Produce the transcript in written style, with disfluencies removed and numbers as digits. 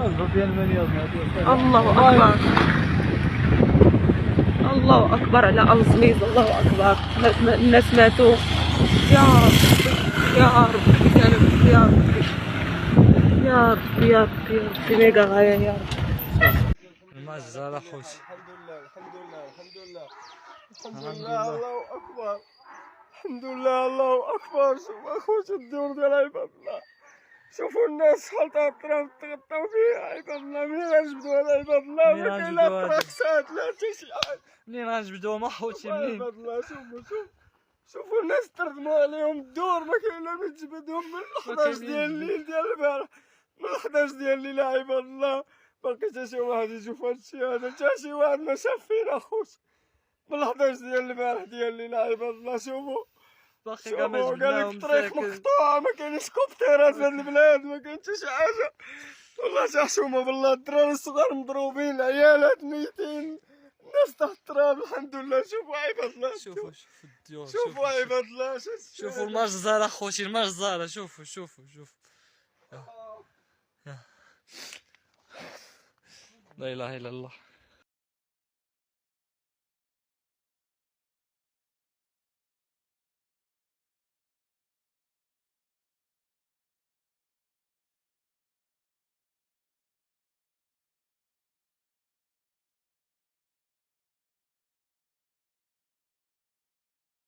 الله اكبر، الله اكبر على الزميز، الله اكبر. الناس ماتوا. يا ربي يا ربي يا ربي يا ربي يا ربي يا ربي يا ربي، ميغا غاية يا ربي. المجزرة خوتي. الحمد لله الحمد لله الحمد لله الحمد لله. الله اكبر. الحمد لله الله اكبر. شوف اخوتي الدور ديال عباد الله، شوفوا الناس شحال الطراب تغطاو فيه عباد الله. منين غنجبدو هاد عباد الله؟ ما كاين لا طراكسات لا حتى شي حاجه. منين غنجبدوهم اخوتي منين؟ عباد الله شوفوا الناس تردموا عليهم الدور، ما كاين لا من تجبدهم من 11 ديال الليل ديال البارح، من 11 ديال الليل عباد الله. باقي حتى شي واحد يشوف هادشي هذا، حتى شي واحد ما شاف فينا اخوتي من 11 ديال البارح ديال الليل عباد الله. شوفوا باقي كاع ما قال لك جبناهم الطريق مقطوع، ما كاينش كوبتيرات في هاد البلاد، ما كاين حتى شي حاجه. والله تا حشومه بالله، الدراري الصغار مضروبين، العيالات ميتين، الناس تحت التراب. الحمد لله. شوفوا عباد الله، شوفوا الديور، شوفوا عباد الله، شوفوا المجزرة اخوتي، المجزرة. شوفوا لا اله الا الله.